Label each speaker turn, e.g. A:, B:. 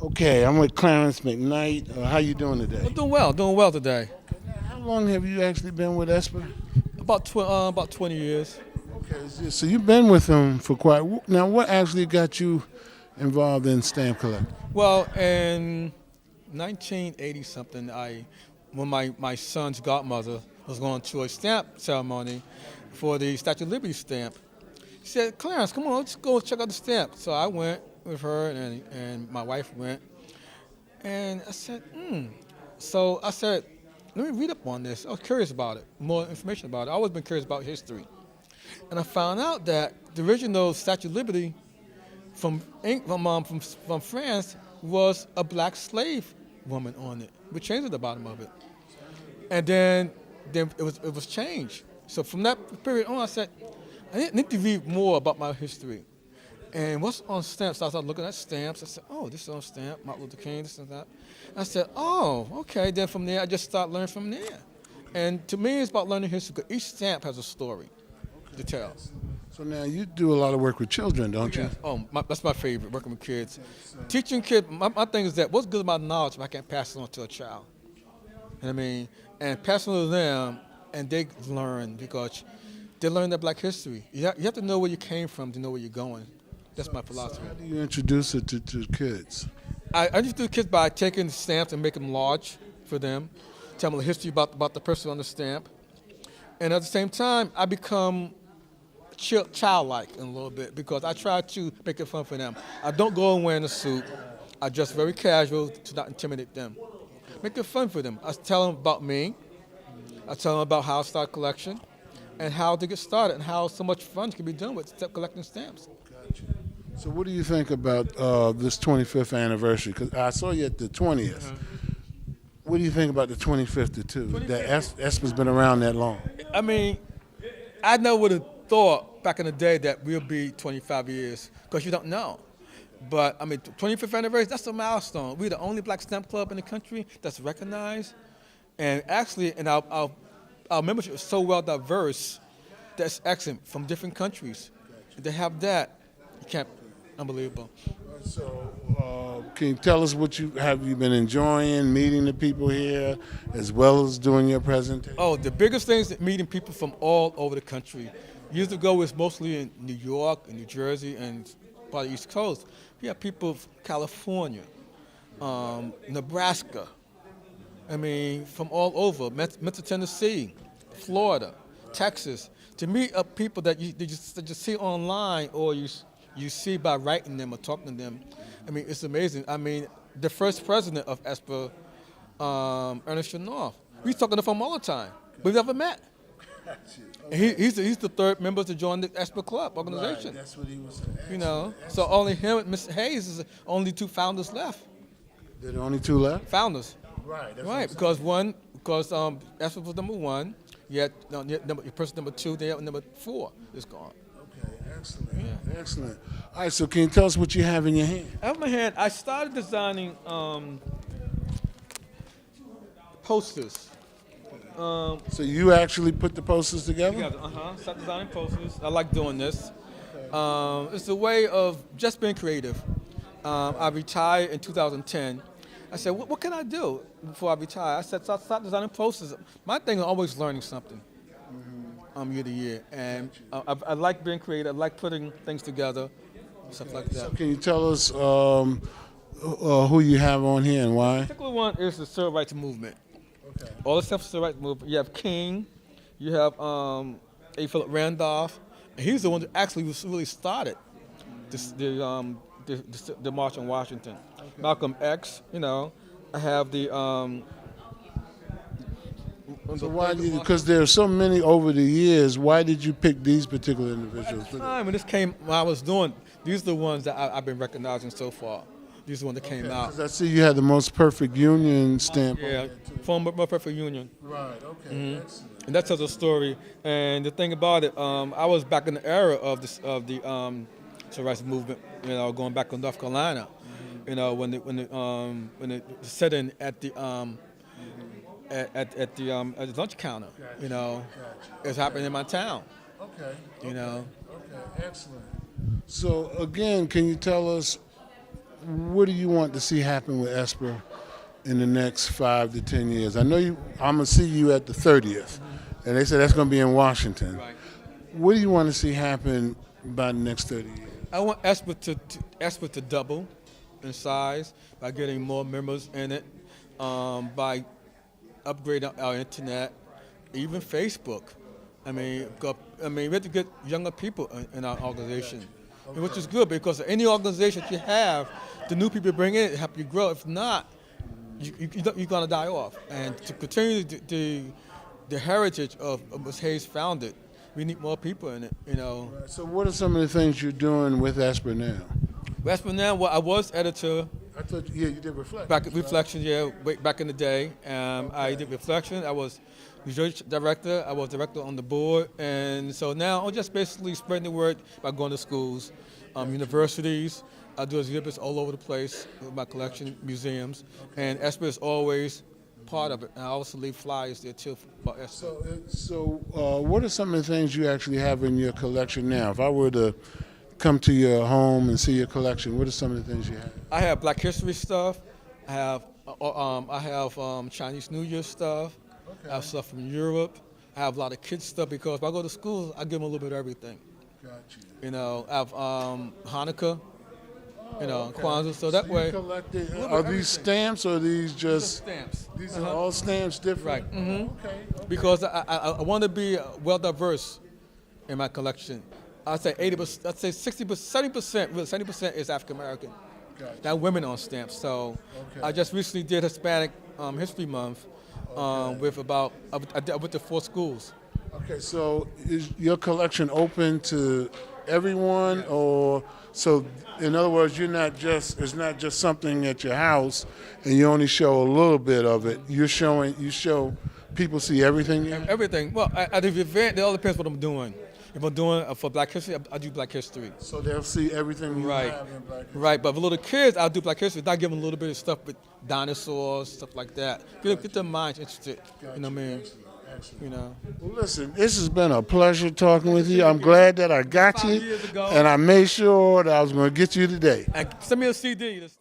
A: Okay, I'm with Clarence McKnight. How you doing today?
B: I'm doing well today.
A: How long have you actually been with ESPER?
B: About 20 years.
A: Okay, so you've been with them for quite. Now, what actually got you involved in stamp collecting?
B: Well, in 1980 something, when my son's godmother was going to a stamp ceremony for the Statue of Liberty stamp, she said, "Clarence, come on, let's go check out the stamp." So I went with her, and my wife went, and I said, "Hmm." So I said, "Let me read up on this." I was curious about it, more information about it. I always been curious about history, and I found out that the original Statue of Liberty from France was a black slave woman on it, with chains at the bottom of it, and then it was changed. So from that period on, I said I need to read more about my history. And what's on stamps? So I started looking at stamps. I said, "Oh, this is on stamp, Martin Luther King, this and that." I said, "Oh, okay." Then from there, I just started learning from there. And to me, it's about learning history because each stamp has a story to tell.
A: So now you do a lot of work with children, don't you?
B: Oh, that's my favorite, working with kids. Teaching kids, my thing is that what's good about knowledge if I can pass it on to a child? You know what I mean? And pass it on to them, and they learn because they learn their black history. You have to know where you came from to know where you're going. That's my philosophy.
A: How do you introduce it to kids?
B: I just do kids by taking the stamps and making them large for them, tell them the history about the person on the stamp. And at the same time, I become childlike in a little bit because I try to make it fun for them. I don't go in wearing a suit. I dress very casual to not intimidate them. Make it fun for them. I tell them about me. I tell them about how I start collection and how to get started and how so much fun can be done with collecting stamps.
A: Gotcha. So what do you think about this 25th anniversary? Because I saw you at the 20th. What do you think about the 25th too? That ESPER's been around that long.
B: I mean, I never would have thought back in the day that we'll be 25 years because you don't know. But I mean, 25th anniversary, that's a milestone. We're the only black stamp club in the country that's recognized. And actually, our membership is so well diverse that's excellent from different countries. To have that, you can't, unbelievable.
A: So can you tell us what you been enjoying, meeting the people here, as well as doing your presentation?
B: Oh, the biggest thing is meeting people from all over the country. Years ago, it was mostly in New York and New Jersey and part of the East Coast. We have people from California, Nebraska. I mean, from all over, Memphis, Tennessee, Florida, Texas. To meet up people that you just see online or you see by writing them or talking to them. I mean, it's amazing. I mean, the first president of ESPER, Ernest Shanoff, we talking to him all the time. We've never met. And he's the third member to join the ESPER Club organization.
A: Right, that's what he was saying.
B: You know, so only him and Mr. Hayes is the only two founders left.
A: There are only two left?
B: Founders.
A: Right.
B: Right, because ESPER was number one, yet person number two, then number four is gone.
A: Okay, excellent. Yeah. Excellent. All right, so can you tell us what you have in your hand?
B: Out of my hand, I started designing posters.
A: So you actually put the posters together?
B: Start designing posters. I like doing this. It's a way of just being creative. I retired in 2010. I said, what can I do before I retire? I said, start designing posters. My thing is always learning something year to year. And I like being creative. I like putting things together, stuff like that.
A: So can you tell us who you have on here and why?
B: The particular one is the civil rights movement.
A: Okay.
B: All the stuff civil rights movement. You have King, you have A. Philip Randolph, and he's the one that actually really started the March on Washington. Okay. Malcolm X, you know. I have the.
A: So why? Because there are so many over the years. Why did you pick these particular individuals?
B: At the time when I was doing, these are the ones that I've been recognizing so far. These are the ones that came out.
A: 'Cause I see you had the most perfect union stamp.
B: Yeah, from More Perfect Union.
A: Right. Okay. Excellent.
B: And that tells a story. And the thing about it, I was back in the era of the civil rights movement. You know, going back to North Carolina. You know, when it set in at the at the lunch counter.
A: Gotcha.
B: You know,
A: Gotcha.
B: it's happening in my town.
A: Okay.
B: You know.
A: Okay. Excellent. So again, can you tell us what do you want to see happen with ESPER in the next 5 to 10 years? I know I'm gonna see you at the 30th, and they said that's gonna be in Washington.
B: Right.
A: What do you want to see happen by the next 30 years?
B: I want ESPER to double in size by getting more members in it, by upgrading our internet, even Facebook. I mean, we have to get younger people in our organization, which is good because any organization you have, the new people you bring in help you grow. If not, you're gonna die off. And to continue the heritage of Ms. Hayes founded, we need more people in it. You know.
A: So what are some of the things you're doing with ESPER now?
B: ESPER now, well, I was editor.
A: I thought, you did Reflections.
B: Reflections, yeah, way back in the day. I did Reflection. I was research director. I was director on the board. And so now I'm just basically spreading the word by going to schools, universities. I do exhibits all over the place with my collection, museums. And ESPER is always part of it. And I also leave flyers there too about ESPER.
A: So what are some of the things you actually have in your collection now? If I were to come to your home and see your collection, what are some of the things you have?
B: I have Black History stuff. I have Chinese New Year stuff.
A: Okay.
B: I have stuff from Europe. I have a lot of kids stuff because when I go to schools, I give them a little bit of everything.
A: Got you.
B: You know, I have Hanukkah,
A: Okay.
B: Kwanzaa, so that way.
A: Are these stamps or are these just?
B: Stamps.
A: These are all stamps different?
B: Right. Mm-hmm.
A: Okay.
B: Because I want to be well diverse in my collection. I'd say 80%, I'd say 60%, 70%, really 70% is African American.
A: Gotcha.
B: That women on stamps. So I just recently did Hispanic History Month with the 4 schools.
A: Okay, so is your collection open to everyone, or so in other words, it's not just something at your house and you only show a little bit of it. You show people see everything.
B: Everything. Well, at the event, it all depends what I'm doing. If I'm doing for Black History, I do Black History.
A: So they'll see everything you
B: Right.
A: have in Black History.
B: Right, but for little kids, I'll do Black History. I give them a little bit of stuff with dinosaurs, stuff like that. Get their minds interested. You know what I mean?
A: Excellent.
B: You know.
A: Well, listen, this has been a pleasure talking with you. I'm glad that I got
B: 5
A: you,
B: years ago.
A: and I made sure that I was going to get you today.
B: And send me a CD.